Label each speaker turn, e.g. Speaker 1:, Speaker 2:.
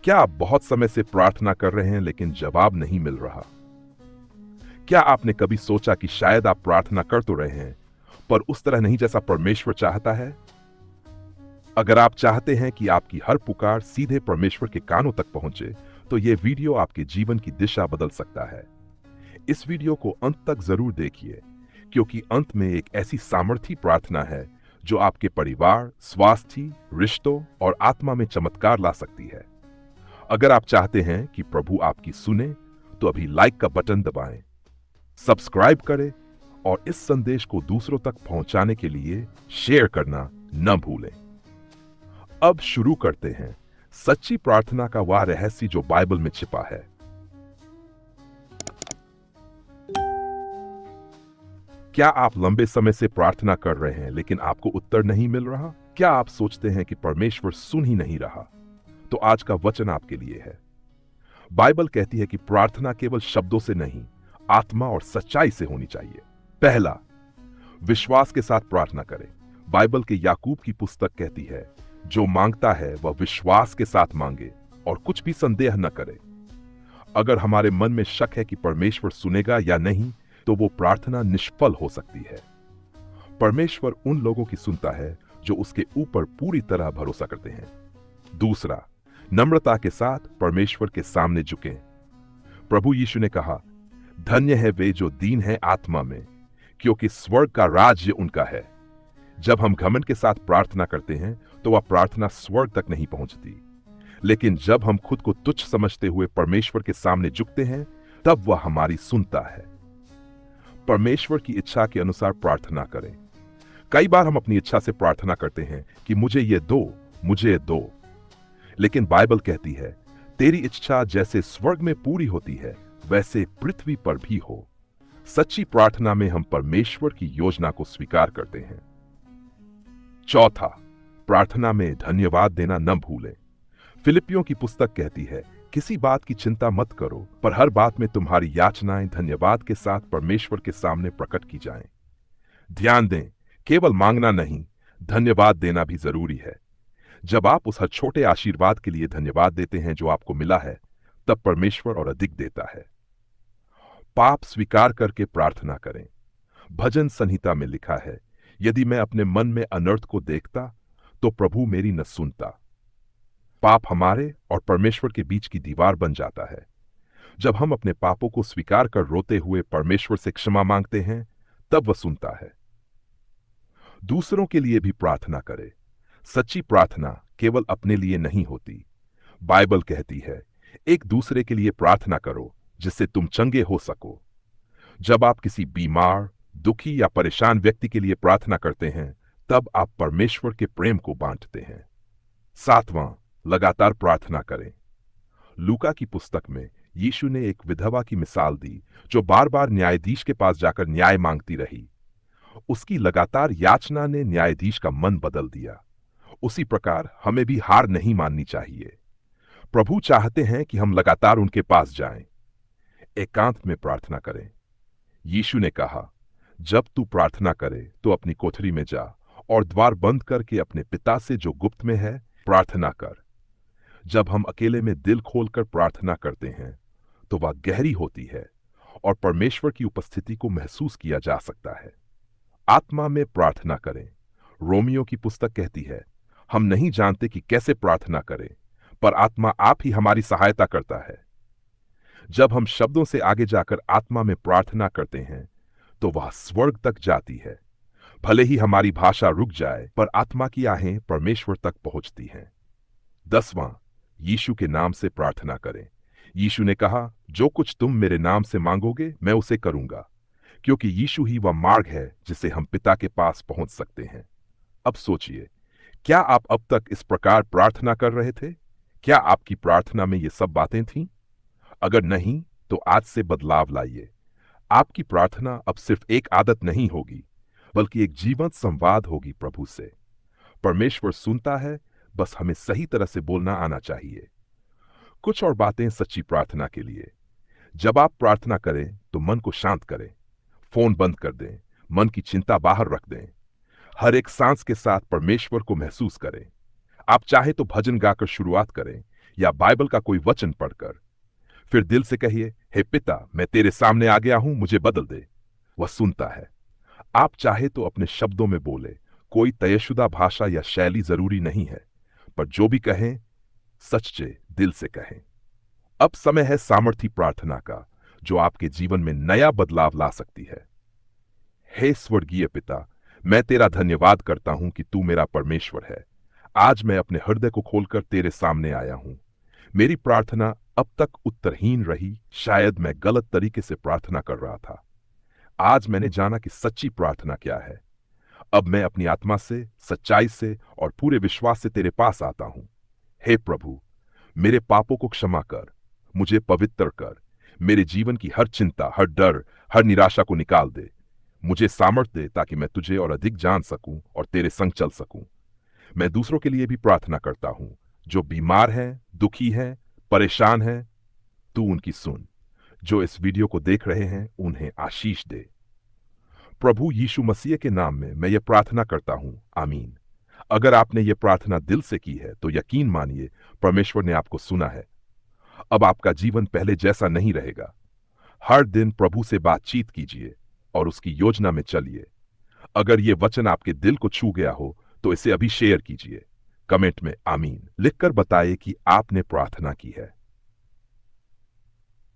Speaker 1: क्या आप बहुत समय से प्रार्थना कर रहे हैं लेकिन जवाब नहीं मिल रहा? क्या आपने कभी सोचा कि शायद आप प्रार्थना कर तो रहे हैं, पर उस तरह नहीं जैसा परमेश्वर चाहता है? अगर आप चाहते हैं कि आपकी हर पुकार सीधे परमेश्वर के कानों तक पहुंचे, तो यह वीडियो आपके जीवन की दिशा बदल सकता है। इस वीडियो को अंत तक जरूर देखिए, क्योंकि अंत में एक ऐसी सामर्थी प्रार्थना है जो आपके परिवार, स्वास्थ्य, रिश्तों और आत्मा में चमत्कार ला सकती है। अगर आप चाहते हैं कि प्रभु आपकी सुने, तो अभी लाइक का बटन दबाएं, सब्सक्राइब करें और इस संदेश को दूसरों तक पहुंचाने के लिए शेयर करना न भूलें। अब शुरू करते हैं सच्ची प्रार्थना का वह रहस्य जो बाइबल में छिपा है। क्या आप लंबे समय से प्रार्थना कर रहे हैं लेकिन आपको उत्तर नहीं मिल रहा? क्या आप सोचते हैं कि परमेश्वर सुन ही नहीं रहा? तो आज का वचन आपके लिए है। बाइबल कहती है कि प्रार्थना केवल शब्दों से नहीं, आत्मा और सच्चाई से होनी चाहिए। पहला, विश्वास के साथ प्रार्थना करें। बाइबल के याकूब की पुस्तक कहती है, जो मांगता है वह विश्वास के साथ मांगे और कुछ भी संदेह न करे। अगर हमारे मन में शक है कि परमेश्वर सुनेगा या नहीं, तो वो प्रार्थना निष्फल हो सकती है। परमेश्वर उन लोगों की सुनता है जो उसके ऊपर पूरी तरह भरोसा करते हैं। दूसरा, नम्रता के साथ परमेश्वर के सामने झुकें। प्रभु यीशु ने कहा, धन्य है वे जो दीन है आत्मा में, क्योंकि स्वर्ग का राज्य उनका है। जब हम घमंड के साथ प्रार्थना करते हैं तो वह प्रार्थना स्वर्ग तक नहीं पहुंचती, लेकिन जब हम खुद को तुच्छ समझते हुए परमेश्वर के सामने झुकते हैं, तब वह हमारी सुनता है। परमेश्वर की इच्छा के अनुसार प्रार्थना करें। कई बार हम अपनी इच्छा से प्रार्थना करते हैं कि मुझे ये दो, मुझे ये दो, लेकिन बाइबल कहती है, तेरी इच्छा जैसे स्वर्ग में पूरी होती है वैसे पृथ्वी पर भी हो। सच्ची प्रार्थना में हम परमेश्वर की योजना को स्वीकार करते हैं। चौथा, प्रार्थना में धन्यवाद देना न भूलें। फिलिपियों की पुस्तक कहती है, किसी बात की चिंता मत करो, पर हर बात में तुम्हारी याचनाएं धन्यवाद के साथ परमेश्वर के सामने प्रकट की जाएं। ध्यान दें, केवल मांगना नहीं, धन्यवाद देना भी जरूरी है। जब आप उस हर छोटे आशीर्वाद के लिए धन्यवाद देते हैं जो आपको मिला है, तब परमेश्वर और अधिक देता है। पाप स्वीकार करके प्रार्थना करें। भजन संहिता में लिखा है, यदि मैं अपने मन में अनर्थ को देखता तो प्रभु मेरी न सुनता। पाप हमारे और परमेश्वर के बीच की दीवार बन जाता है। जब हम अपने पापों को स्वीकार कर रोते हुए परमेश्वर से क्षमा मांगते हैं, तब वह सुनता है। दूसरों के लिए भी प्रार्थना करें। सच्ची प्रार्थना केवल अपने लिए नहीं होती। बाइबल कहती है, एक दूसरे के लिए प्रार्थना करो जिससे तुम चंगे हो सको। जब आप किसी बीमार, दुखी या परेशान व्यक्ति के लिए प्रार्थना करते हैं, तब आप परमेश्वर के प्रेम को बांटते हैं। सातवां, लगातार प्रार्थना करें। लूका की पुस्तक में यीशु ने एक विधवा की मिसाल दी जो बार बार न्यायाधीश के पास जाकर न्याय मांगती रही। उसकी लगातार याचना ने न्यायाधीश का मन बदल दिया। उसी प्रकार हमें भी हार नहीं माननी चाहिए। प्रभु चाहते हैं कि हम लगातार उनके पास जाएं। एकांत में प्रार्थना करें। यीशु ने कहा, जब तू प्रार्थना करे तो अपनी कोठरी में जा और द्वार बंद करके अपने पिता से जो गुप्त में है प्रार्थना कर। जब हम अकेले में दिल खोलकर प्रार्थना करते हैं तो वह गहरी होती है और परमेश्वर की उपस्थिति को महसूस किया जा सकता है। आत्मा में प्रार्थना करें। रोमियो की पुस्तक कहती है, हम नहीं जानते कि कैसे प्रार्थना करें, पर आत्मा आप ही हमारी सहायता करता है। जब हम शब्दों से आगे जाकर आत्मा में प्रार्थना करते हैं तो वह स्वर्ग तक जाती है। भले ही हमारी भाषा रुक जाए, पर आत्मा की आहें परमेश्वर तक पहुंचती हैं। 10वां, यीशु के नाम से प्रार्थना करें। यीशु ने कहा, जो कुछ तुम मेरे नाम से मांगोगे मैं उसे करूंगा, क्योंकि यीशु ही वह मार्ग है जिससे हम पिता के पास पहुंच सकते हैं। अब सोचिए, क्या आप अब तक इस प्रकार प्रार्थना कर रहे थे? क्या आपकी प्रार्थना में ये सब बातें थीं? अगर नहीं, तो आज से बदलाव लाइए। आपकी प्रार्थना अब सिर्फ एक आदत नहीं होगी, बल्कि एक जीवंत संवाद होगी प्रभु से। परमेश्वर सुनता है, बस हमें सही तरह से बोलना आना चाहिए। कुछ और बातें सच्ची प्रार्थना के लिए। जब आप प्रार्थना करें तो मन को शांत करें। फोन बंद कर दें, मन की चिंता बाहर रख दें। हर एक सांस के साथ परमेश्वर को महसूस करें। आप चाहे तो भजन गाकर शुरुआत करें या बाइबल का कोई वचन पढ़कर। फिर दिल से कहिए, हे पिता, मैं तेरे सामने आ गया हूं, मुझे बदल दे। वह सुनता है। आप चाहे तो अपने शब्दों में बोले, कोई तयशुदा भाषा या शैली जरूरी नहीं है, पर जो भी कहें सच्चे दिल से कहें। अब समय है सामर्थी प्रार्थना का, जो आपके जीवन में नया बदलाव ला सकती है। हे स्वर्गीय पिता, मैं तेरा धन्यवाद करता हूं कि तू मेरा परमेश्वर है। आज मैं अपने हृदय को खोलकर तेरे सामने आया हूं। मेरी प्रार्थना अब तक उत्तरहीन रही, शायद मैं गलत तरीके से प्रार्थना कर रहा था। आज मैंने जाना कि सच्ची प्रार्थना क्या है। अब मैं अपनी आत्मा से, सच्चाई से और पूरे विश्वास से तेरे पास आता हूं। हे प्रभु, मेरे पापों को क्षमा कर, मुझे पवित्र कर, मेरे जीवन की हर चिंता, हर डर, हर निराशा को निकाल दे। मुझे सामर्थ्य दे ताकि मैं तुझे और अधिक जान सकूं और तेरे संग चल सकूं। मैं दूसरों के लिए भी प्रार्थना करता हूं, जो बीमार हैं, दुखी हैं, परेशान हैं। तू उनकी सुन। जो इस वीडियो को देख रहे हैं, उन्हें आशीष दे। प्रभु यीशु मसीह के नाम में मैं ये प्रार्थना करता हूं, आमीन। अगर आपने ये प्रार्थना दिल से की है तो यकीन मानिए, परमेश्वर ने आपको सुना है। अब आपका जीवन पहले जैसा नहीं रहेगा। हर दिन प्रभु से बातचीत कीजिए और उसकी योजना में चलिए। अगर ये वचन आपके दिल को छू गया हो तो इसे अभी शेयर कीजिए। कमेंट में आमीन लिखकर बताइए कि आपने प्रार्थना की है।